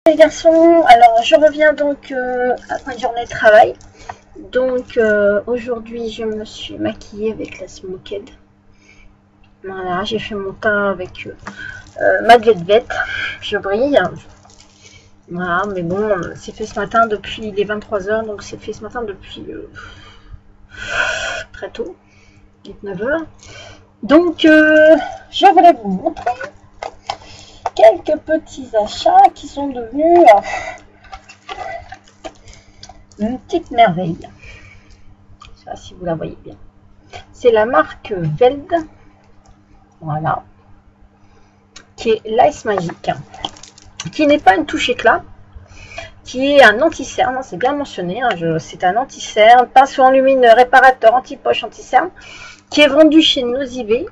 Les garçons, alors je reviens donc après une journée de travail. Donc aujourd'hui je me suis maquillée avec la Smoked. Voilà, j'ai fait mon teint avec Matte Velvet. Je brille. Voilà, mais bon, c'est fait ce matin depuis les 23 h, donc c'est fait ce matin depuis très tôt, 19 h. Donc je voulais vous montrer quelques petits achats qui sont devenus une petite merveille. Je sais pas si vous la voyez bien. C'est la marque Veld, voilà, qui est l'Ice Magic, qui n'est pas une touche éclat, qui est un anti-cerne, c'est bien mentionné, hein, c'est un anti-cerne, pinceau lumineux, réparateur, anti-poche, anti-cerne, qui est vendu chez Nozibé.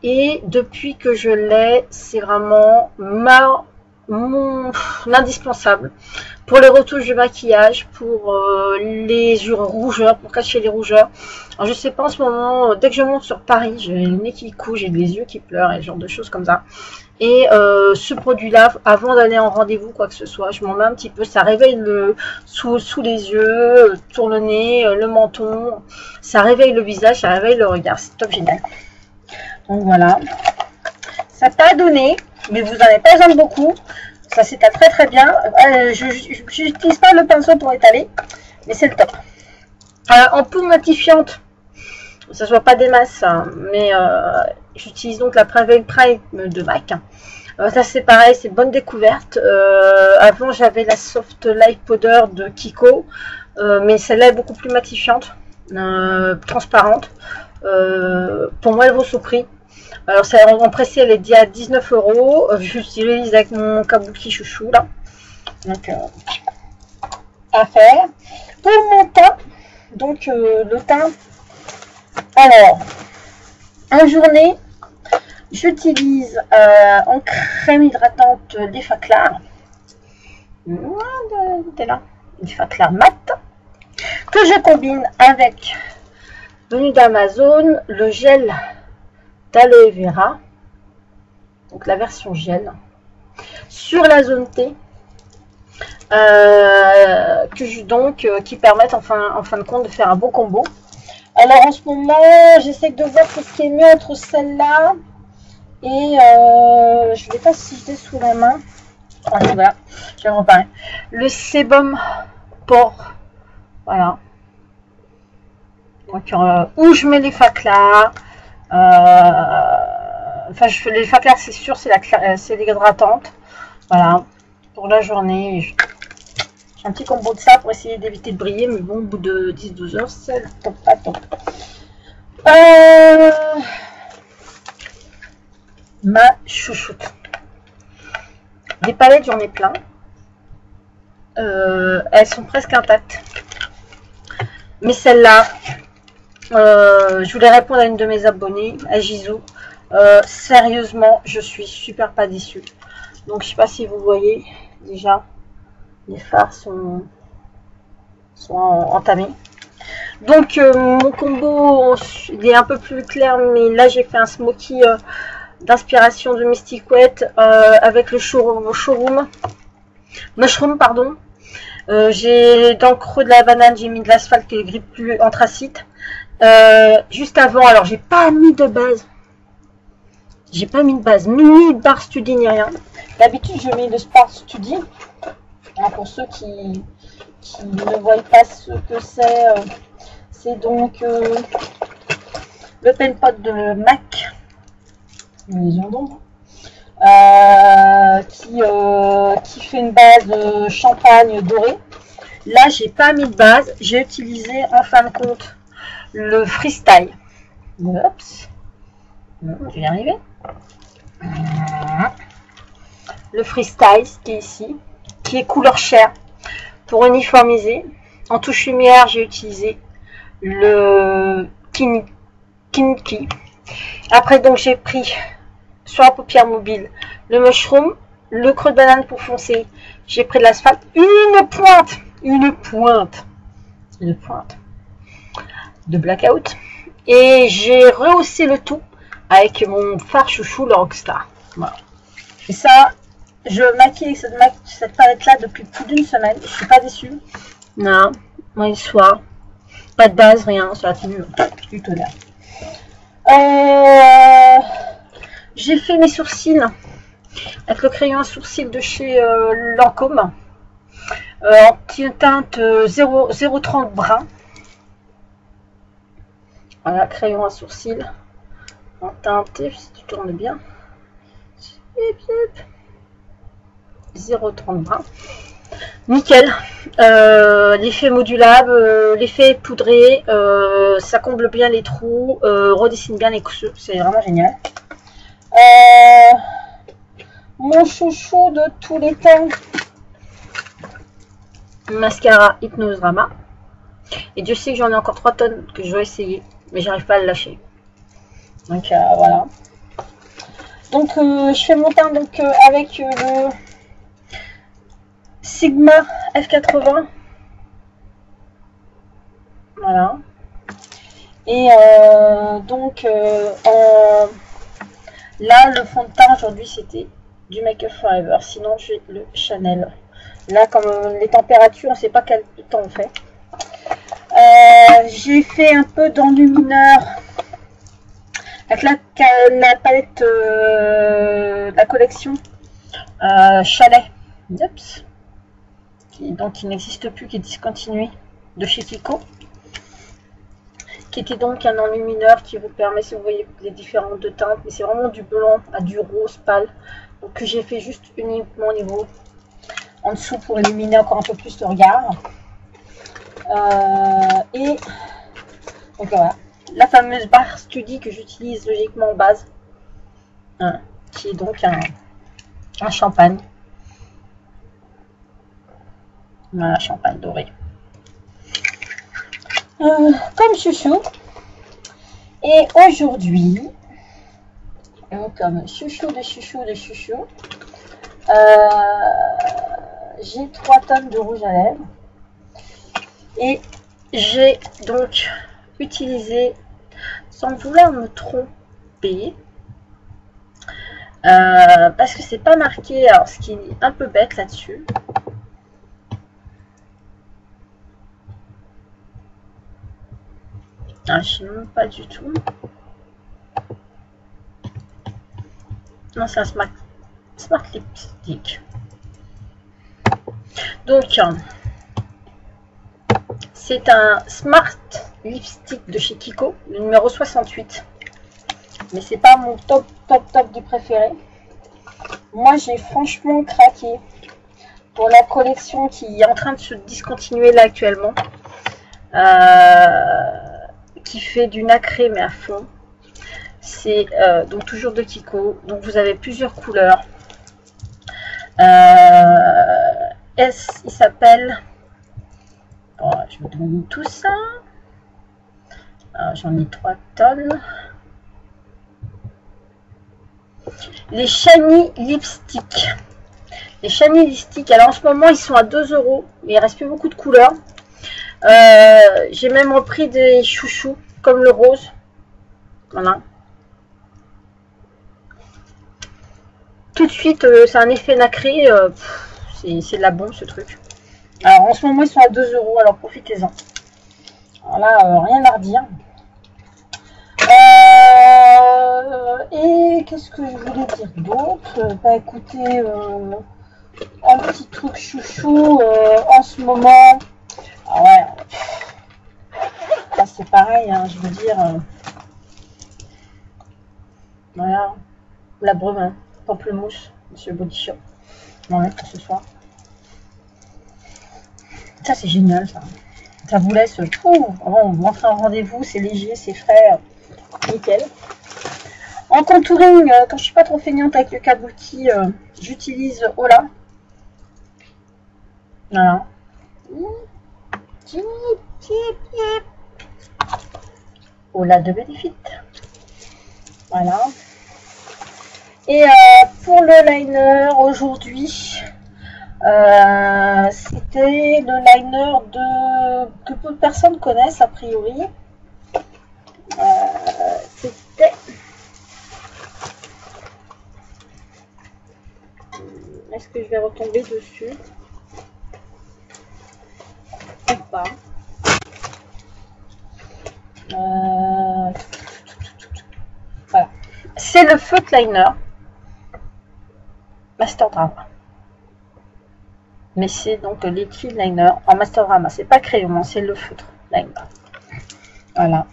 Et depuis que je l'ai, c'est vraiment mon indispensable pour les retouches de maquillage, pour les rougeurs, pour cacher les rougeurs. Alors je sais pas en ce moment, dès que je monte sur Paris, j'ai le nez qui coule, j'ai des yeux qui pleurent et ce genre de choses comme ça. Et ce produit-là, avant d'aller en rendez-vous, quoi que ce soit, je m'en mets un petit peu, ça réveille sous les yeux, sur le nez, le menton, ça réveille le visage, ça réveille le regard, c'est top génial. Donc voilà, ça t'a donné, mais vous n'en avez pas besoin de beaucoup. Ça s'étale très très bien. Je n'utilise pas le pinceau pour étaler, mais c'est le top. En poudre matifiante, ça ne soit pas des masses, hein, mais j'utilise donc la Prevail Prime de MAC. Ça c'est pareil, c'est bonne découverte. Avant j'avais la Soft Light Powder de Kiko, mais celle-là est beaucoup plus matifiante, transparente. Pour moi elle vaut son prix. Alors ça en pressé, elle est dit à 19 €. J'utilise avec mon kabuki chouchou là. Donc à faire. Pour mon teint, donc le teint. Alors en journée, j'utilise en crème hydratante des Faclar. T'es là, des Faclar mat que je combine avec venu d'Amazon le gel d'aloe vera, donc la version gel, sur la zone T, qui permettent en fin de compte de faire un beau combo. Alors en ce moment, j'essaie de voir ce qui est mieux entre celle-là et je ne sais pas si je l'ai sous la main. Voilà, je vais en reparler. Le sébum pore, voilà. Donc où je mets les Faclar. Enfin, les Faclar, c'est sûr, c'est l'hydratante. Voilà, pour la journée. J'ai un petit combo de ça pour essayer d'éviter de briller, mais bon, au bout de 10-12 heures, c'est top, pas top. Ma chouchoute. Des palettes, j'en ai plein. Elles sont presque intactes. Mais celle-là, je voulais répondre à une de mes abonnées, à Gisou. Sérieusement, je suis super pas déçue. Donc, je sais pas si vous voyez déjà, les fards sont entamés. Donc, mon combo, il est un peu plus clair, mais là, j'ai fait un smoky d'inspiration de Mystic Wet avec le Mushroom, pardon. J'ai dans le creux de la banane, j'ai mis de l'asphalte qui est gris plus anthracite. Juste avant, alors j'ai pas mis de base. J'ai pas mis de base, ni de bar study ni rien. D'habitude, je mets le Spark Study. Alors, pour ceux qui ne voient pas ce que c'est donc le pen pot de MAC, maison d'ombre, qui fait une base champagne dorée. Là, j'ai pas mis de base, j'ai utilisé en fin de compte le Freestyle. Oups, je vais y arriver. Le Freestyle qui est ici, qui est couleur chair pour uniformiser. En touche lumière, j'ai utilisé le Kinky. Après, donc, j'ai pris sur la paupière mobile le Mushroom, le creux de banane pour foncer. J'ai pris de l'asphalte, une pointe de Blackout, et j'ai rehaussé le tout avec mon fard chouchou, le Rockstar. Voilà. Et ça, Je maquille cette palette-là depuis plus d'une semaine. Je suis pas déçue. Non, moi le soir. Pas de base, rien. Ça a tenu du tonnerre. J'ai fait mes sourcils avec le crayon à sourcils de chez Lancôme. En teinte 0,30 brun. Voilà, crayon à sourcils en teinté, si tu tournes bien. 0,30 brun. Nickel. L'effet modulable, l'effet poudré, ça comble bien les trous, redessine bien les coussures. C'est vraiment génial. Mon chouchou de tous les temps. Mascara Hypnose Drama. Et Dieu sait que j'en ai encore 3 tonnes que je dois essayer, mais j'arrive pas à le lâcher. Donc voilà. Donc je fais mon teint donc, avec le Sigma F80. Voilà. Et donc là le fond de teint aujourd'hui c'était du Make Up Forever. Sinon j'ai le Chanel. Là, comme les températures, on ne sait pas quel temps on fait. J'ai fait un peu d'enlumineur avec la palette de la collection Chalet. Oups. Qui n'existe plus, qui est discontinuée de chez Kiko. Qui était donc un enlumineur qui vous permet, si vous voyez les différentes teintes, mais c'est vraiment du blanc à du rose pâle. Donc que j'ai fait juste uniquement au niveau en dessous pour illuminer encore un peu plus le regard. Et donc voilà, la fameuse barre Study que j'utilise logiquement en base, hein, qui est donc un champagne. Voilà, champagne doré. Comme chouchou. Et aujourd'hui, comme chouchou de chouchou de chouchou, j'ai 3 tonnes de rouge à lèvres. Et j'ai donc utilisé, sans vouloir me tromper, parce que c'est pas marqué, alors ce qui est un peu bête là-dessus. Ah, je sais même pas du tout. Non, c'est un Smart Lipstick. Donc, c'est un Smart Lipstick de chez Kiko, le numéro 68. Mais c'est pas mon top du préféré. Moi, j'ai franchement craqué pour la collection qui est en train de se discontinuer là actuellement. Qui fait du nacré mais à fond. C'est donc toujours de Kiko. Donc vous avez plusieurs couleurs. Il s'appelle... Oh, je vous donne tout ça. J'en ai 3 tonnes. Les Shiny Lipstick. Les Shiny Lipstick. Alors en ce moment, ils sont à 2 €. Mais il reste plus beaucoup de couleurs. J'ai même repris des chouchous comme le rose. Voilà. Tout de suite, c'est un effet nacré. C'est de la bombe ce truc. Alors en ce moment, ils sont à 2 €. Alors profitez-en. Alors là, rien à redire. Et qu'est-ce que je voulais dire d'autre? Bah écoutez, un petit truc chouchou en ce moment. Ah ouais. Là c'est pareil, hein, je veux dire. Voilà. La brume, hein. Pamplemousse, Monsieur Body Shop. Ouais, pour ce soir. Ça c'est génial ça. Ça vous laisse tout. Vous rentrez en rendez-vous, c'est léger, c'est frais. Nickel. En contouring, quand je suis pas trop feignante avec le kabuki, j'utilise Ola. Voilà. Ola de Benefit. Voilà. Et pour le liner aujourd'hui, c'était le liner que peu de personnes connaissent a priori. C'était Est-ce que je vais retomber dessus ou pas? Voilà. C'est le Feutre Liner Master Drama. Mais c'est donc le liquid liner en Master Drama. C'est pas crayon, c'est le feutre liner. Voilà.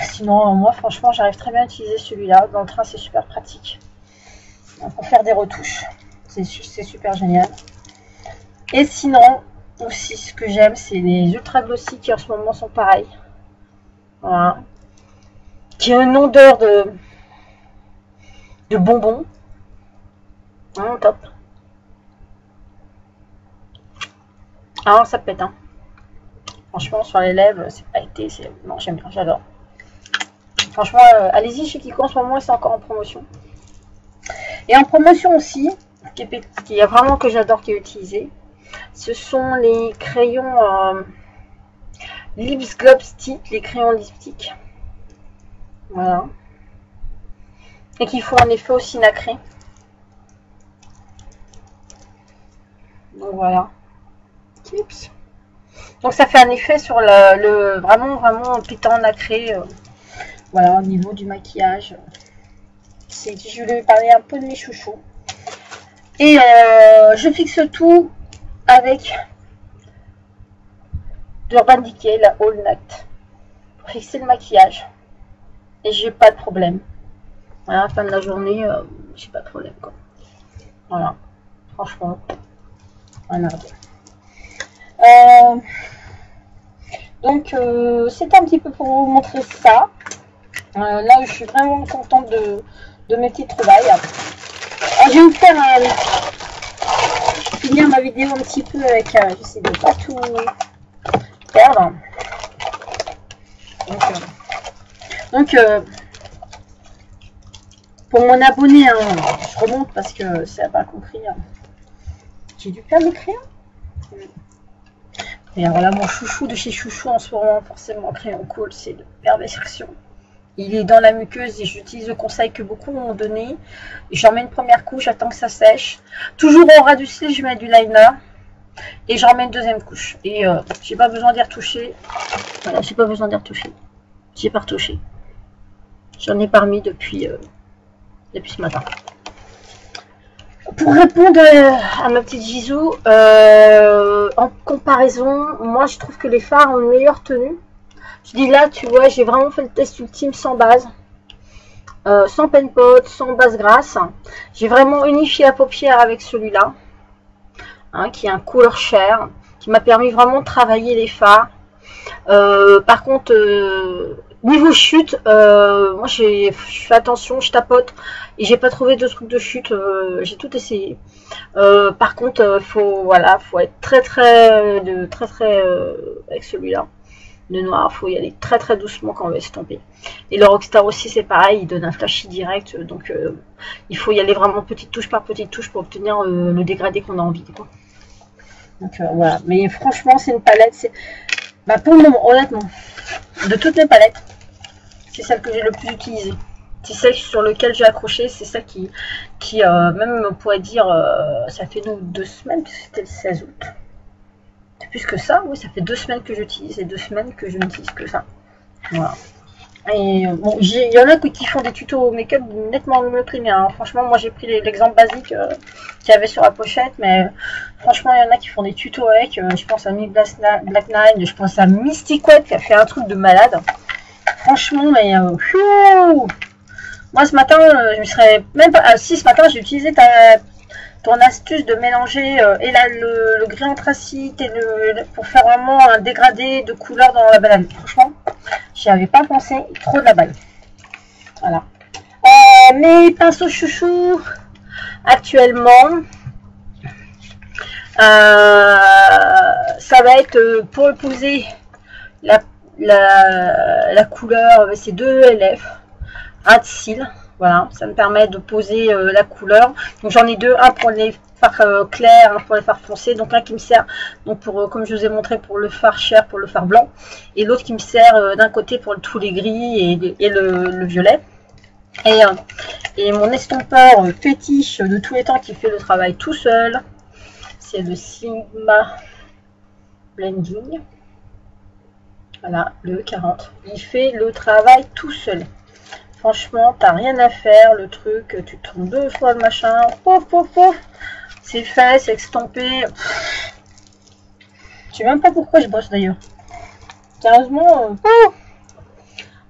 Sinon, moi, franchement, j'arrive très bien à utiliser celui-là. Dans le train, c'est super pratique. Pour faire des retouches. C'est super génial. Et sinon, aussi, ce que j'aime, c'est les Ultra Glossy qui, en ce moment, sont pareils. Voilà. Qui ont une odeur de bonbons. Top. Ah, ça pète, hein. Franchement, sur les lèvres, c'est pas été. Non, j'aime bien, j'adore. Franchement, allez-y chez Kiko en ce moment, c'est encore en promotion. Et en promotion aussi, qui est vraiment que j'adore, qui est utilisé, ce sont les crayons Lips Glob Stick, les crayons lipstick. Voilà. Et qui font un effet aussi nacré. Donc voilà. Oups. Donc ça fait un effet sur le vraiment pétant nacré. Voilà, au niveau du maquillage. Je vais parler un peu de mes chouchous. Et je fixe tout avec d'Urban Decay, la All Night. Pour fixer le maquillage. Et j'ai pas de problème. À la fin de la journée, j'ai pas de problème, quoi. Voilà. Franchement. Voilà. Donc, c'est un petit peu pour vous montrer ça. Là, je suis vraiment contente de mes petites trouvailles. Alors, je vais vous faire finir ma vidéo un petit peu avec... j'essaie de pas tout perdre. Donc pour mon abonné, hein, je remonte parce que ça n'a pas compris. Hein. J'ai dû perdre mes crayons. Et alors là, mon chouchou de chez Chouchou en ce moment, forcément, crayon cool, c'est le Perversion. Il est dans la muqueuse et j'utilise le conseil que beaucoup m'ont donné. J'en mets une première couche, j'attends que ça sèche. Toujours au ras du cil, je mets du liner. Et j'en mets une deuxième couche. Et j'ai pas besoin d'y retoucher. Voilà, j'ai pas besoin d'y retoucher. J'ai pas retouché. J'en ai pas remis depuis ce matin. Pour répondre à ma petite Jisoo, en comparaison, moi je trouve que les fards ont une meilleure tenue. Je dis là, tu vois, j'ai vraiment fait le test ultime sans base, sans pen pot, sans base grasse. J'ai vraiment unifié la paupière avec celui-là, hein, qui est un couleur chair, qui m'a permis vraiment de travailler les fards. Par contre, niveau chute, moi je fais attention, je tapote et j'ai pas trouvé de truc de chute, j'ai tout essayé. Par contre, faut être très avec celui-là. Le noir, faut y aller très doucement quand on va estomper. Et le Rockstar aussi c'est pareil, il donne un flashy direct, donc il faut y aller vraiment petite touche par petite touche pour obtenir le dégradé qu'on a envie, quoi. Donc voilà, mais franchement c'est une palette, pour le moment, honnêtement, de toutes les palettes, c'est celle que j'ai le plus utilisée. C'est celle sur laquelle j'ai accroché, c'est celle qui même on pourrait dire, ça fait 2 semaines, puisque c'était le 16 août. C'est plus que ça, oui, ça fait 2 semaines que j'utilise et 2 semaines que je n'utilise que ça. Voilà. Et bon, il y en a qui font des tutos make-up nettement mieux que les miens. Hein. Franchement, moi j'ai pris l'exemple basique qu'il y avait sur la pochette, mais franchement, il y en a qui font des tutos avec. Je pense à Black Nine, je pense à Mystic Wet qui a fait un truc de malade. Franchement, mais moi ce matin, je me serais même pas. Si ce matin, j'ai utilisé ton astuce de mélanger et là le gris anthracite et pour faire vraiment un dégradé de couleur dans la banane. Franchement, j'y avais pas pensé, trop de la balle. Voilà. Mes pinceaux chouchous actuellement, ça va être pour épouser la couleur, c'est 2 LF ras de cils. Voilà, ça me permet de poser la couleur. Donc j'en ai 2, un pour les fards clairs, un pour les fards foncés. Donc un qui me sert, donc pour, comme je vous ai montré, pour le fard chair, pour le fard blanc. Et l'autre qui me sert d'un côté pour tous les gris et le violet. Et mon estompeur fétiche de tous les temps qui fait le travail tout seul, c'est le Sigma Blending. Voilà, le 40. Il fait le travail tout seul. Franchement, t'as rien à faire. Le truc, tu tournes 2 fois le machin. Pouf, pouf, pouf. C'est fait, c'est estampé. Je sais même pas pourquoi je bosse d'ailleurs. Sérieusement.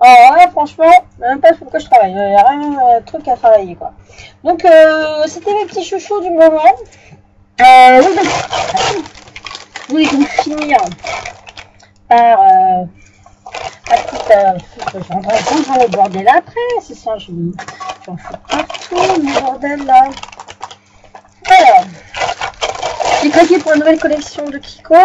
Alors là, franchement, même pas pourquoi je travaille. Il n'y a rien de truc à travailler, quoi. Donc, c'était les petits chouchous du moment. Nous allons finir par je rentre dans le bordel après. C'est ça, j'en fais partout, le bordel là. Alors, j'ai craqué pour une nouvelle collection de Kiko.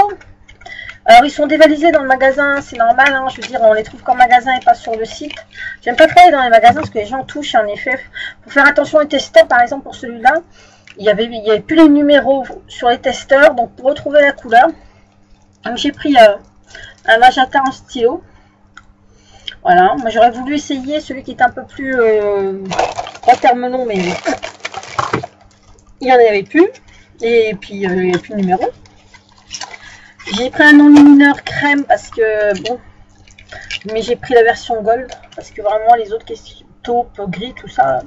Alors, ils sont dévalisés dans le magasin, c'est normal, hein, je veux dire, on les trouve qu'en magasin et pas sur le site. J'aime pas travailler dans les magasins parce que les gens touchent, en effet. Pour faire attention aux testeurs, par exemple, pour celui-là, il y avait plus les numéros sur les testeurs, donc pour retrouver la couleur, j'ai pris un magenta en stylo. Voilà, moi j'aurais voulu essayer celui qui est un peu plus pas terme long, mais il n'y en avait plus. Et puis il n'y a plus de numéro. J'ai pris un enlumineur crème parce que bon, mais j'ai pris la version gold parce que vraiment les autres questions taupe, gris, tout ça,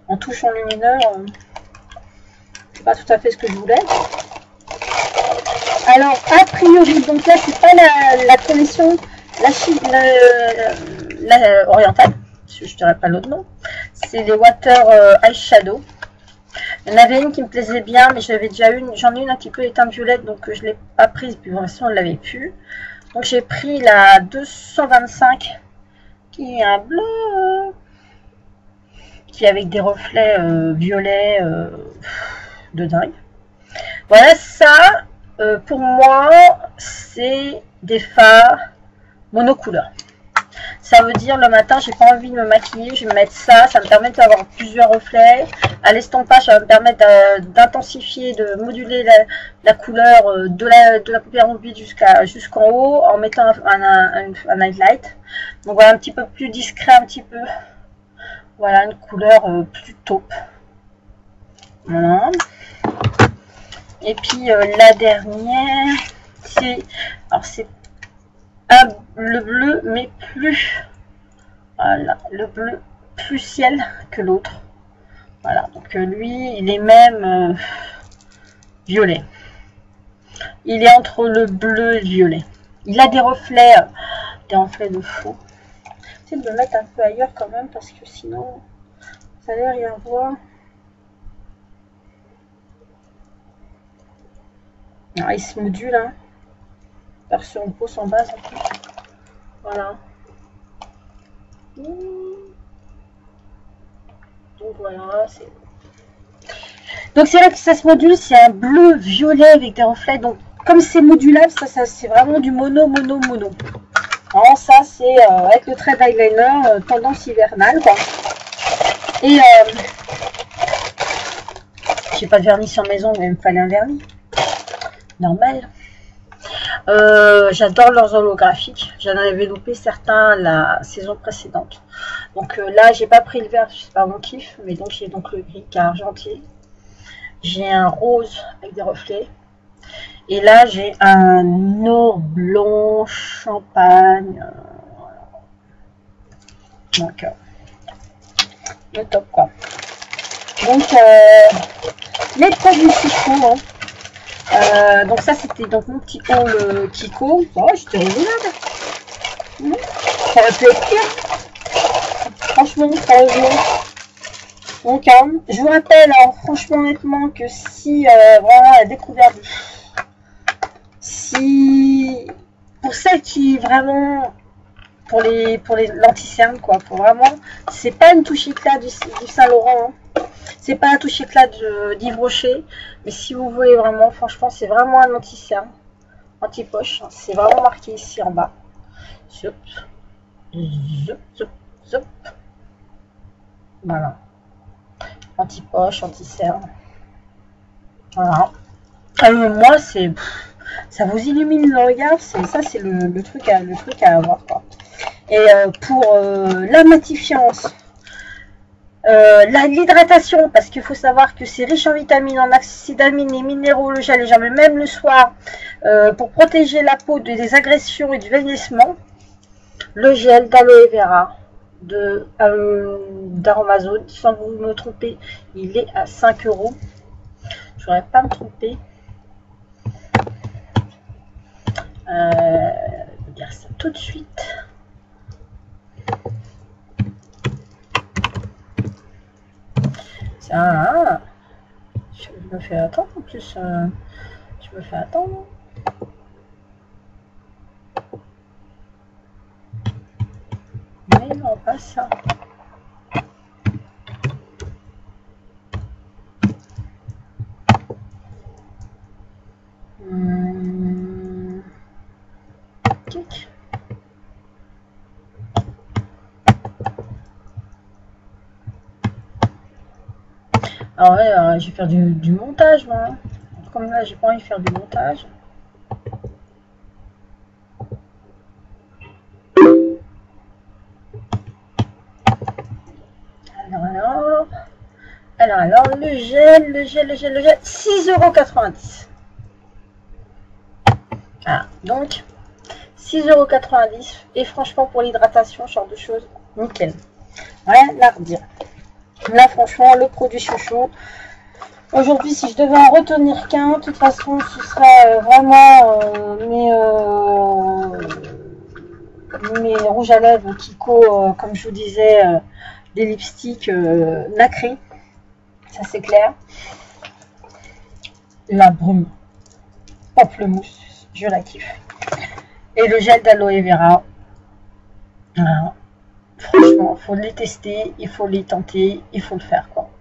en touche enlumineur, c'est pas tout à fait ce que je voulais. Alors a priori, donc là c'est pas la collection la orientale, je dirais pas l'autre nom, c'est les water eyeshadow. Il y en avait une qui me plaisait bien, mais j'avais déjà une, j'en ai une un petit peu éteinte violette, donc je ne l'ai pas prise, puis de toute façon on ne l'avait plus. Donc j'ai pris la 225, qui est un bleu, qui est avec des reflets violets de dingue. Voilà, ça, pour moi, c'est des fards monocouleurs. Ça veut dire le matin, j'ai pas envie de me maquiller, je vais mettre ça, ça me permet d'avoir plusieurs reflets. À l'estampage, ça va me permettre d'intensifier, de moduler la couleur de la paupière mobile jusqu'en haut en mettant un highlight. Donc voilà, un petit peu plus discret, un petit peu. Voilà, une couleur plus taupe. Voilà. Et puis la dernière, c'est le bleu, mais plus, voilà, le bleu plus ciel que l'autre. Voilà, donc lui, il est même violet. Il est entre le bleu et le violet. Il a des reflets de fou. J'essaie de le mettre un peu ailleurs quand même, parce que sinon, vous allez rien voir. Alors, il se module, hein. Version pose en base en plus. Voilà. Donc voilà, c'est. Donc c'est là que ça se module, c'est un bleu violet avec des reflets. Donc comme c'est modulable, ça c'est vraiment du mono. Alors ça c'est avec le trait d'eyeliner tendance hivernale quoi. Et j'ai pas de vernis sur maison, mais il me fallait un vernis. Normal. J'adore leurs holographiques. J'en avais loupé certains la saison précédente. Donc là, j'ai pas pris le vert, c'est pas mon kiff, mais donc j'ai donc le gris qui est argenté. J'ai un rose avec des reflets. Et là, j'ai un or blanc champagne. Donc, le top quoi. Donc, les produits Kiko, hein. Donc ça c'était donc mon petit haul Kiko. Oh, j'étais raisonnable. Ça aurait pu être pire. Franchement, sérieusement. Donc je vous rappelle, alors, franchement honnêtement, que si vraiment la découverte, si pour celles qui vraiment pour les lenticerne quoi, pour vraiment, c'est pas une touche éclat du Saint-Laurent, hein. C'est pas un touche éclat d'Yves Rocher, mais si vous voulez vraiment, franchement, c'est vraiment un anti-cerne, anti-poche. C'est vraiment marqué ici en bas. Zop, zop, zop, zop. Voilà. Anti-poche, anti-cerne. Voilà. Moi, c'est, ça vous illumine le regard. Ça, c'est le truc à avoir quoi. Et pour la matifiance, L'hydratation, parce qu'il faut savoir que c'est riche en vitamines, en acides aminés, minéraux, le gel, jamais même le soir, pour protéger la peau des agressions et du vieillissement. Le gel d'aloe vera d'Aromazone, sans vous me tromper, il est à 5 €. Je n'aurais pas me tromper. Je vais dire ça tout de suite. Ça, je me fais attendre en plus. Je me fais attendre. Mais non, pas ça. Clic. Alors ouais, je vais faire du montage, moi. Comme là, j'ai pas envie de faire du montage. Alors, le gel, 6,90 €. Ah, donc 6,90 €. Et franchement, pour l'hydratation, ce genre de choses, nickel. Rien à redire. Là, franchement, le produit chouchou. Aujourd'hui, si je devais en retenir qu'un, de toute façon, ce serait vraiment mes rouges à lèvres Kiko, comme je vous disais, des lipsticks nacrés. Ça, c'est clair. La brume, pamplemousse, je la kiffe. Et le gel d'aloe vera. Voilà. Franchement, il faut les tester, il faut les tenter, il faut le faire, quoi.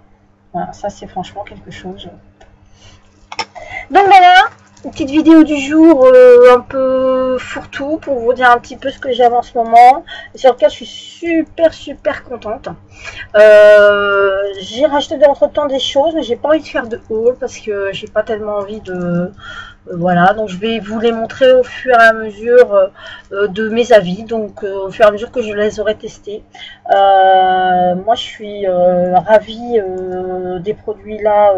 Voilà, ça c'est franchement quelque chose. Donc voilà, une petite vidéo du jour un peu fourre-tout pour vous dire un petit peu ce que j'aime en ce moment. Et sur lequel je suis super contente. J'ai racheté entre temps des choses, mais j'ai pas envie de faire de haul parce que j'ai pas tellement envie de... voilà, donc je vais vous les montrer au fur et à mesure de mes avis, donc au fur et à mesure que je les aurai testés. Moi je suis ravie des produits là,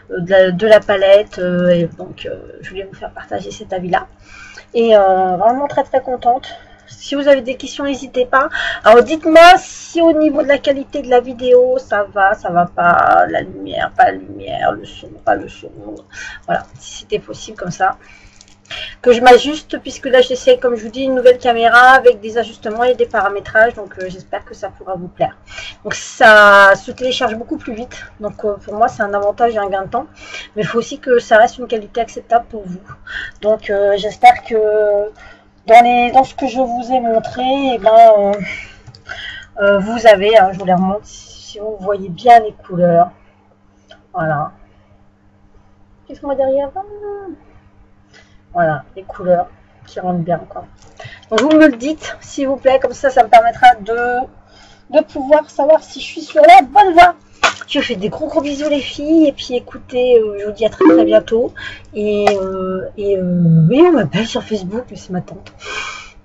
de la palette, et donc je voulais vous faire partager cet avis là. Et vraiment très contente. Si vous avez des questions, n'hésitez pas. Alors dites-moi si au niveau de la qualité de la vidéo, ça va pas, la lumière, pas la lumière, le son, pas le son. Voilà, si c'était possible comme ça. Que je m'ajuste, puisque là j'essaie, comme je vous dis, une nouvelle caméra avec des ajustements et des paramétrages. Donc j'espère que ça pourra vous plaire. Donc ça se télécharge beaucoup plus vite. Donc pour moi c'est un avantage et un gain de temps. Mais il faut aussi que ça reste une qualité acceptable pour vous. Donc j'espère que... Dans ce que je vous ai montré, eh ben, vous avez, je vous les remonte, si vous voyez bien les couleurs. Voilà. Qu'est-ce qu'on a derrière? Voilà, les couleurs qui rentrent bien, quoi. Donc vous me le dites, s'il vous plaît, comme ça me permettra de pouvoir savoir si je suis sur la bonne voie. Je vous fais des gros bisous les filles, et puis écoutez, je vous dis à très bientôt, et oui, on m'appelle sur Facebook, mais c'est ma tante.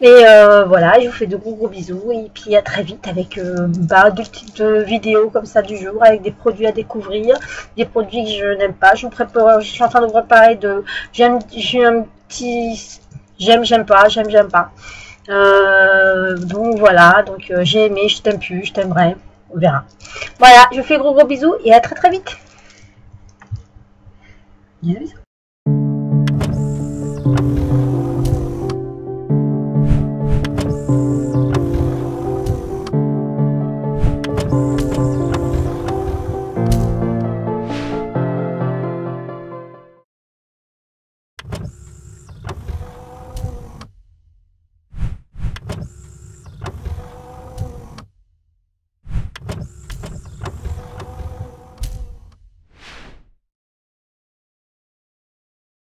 Et voilà, je vous fais de gros bisous, et puis à très vite avec deux petites vidéos comme ça du jour, avec des produits à découvrir, des produits que je n'aime pas. Je suis en train de vous préparer j'ai un petit j'aime pas. Donc voilà, donc j'ai aimé, je t'aime plus, je t'aimerai. On verra. Voilà, je vous fais gros bisous et à très vite. Bisous.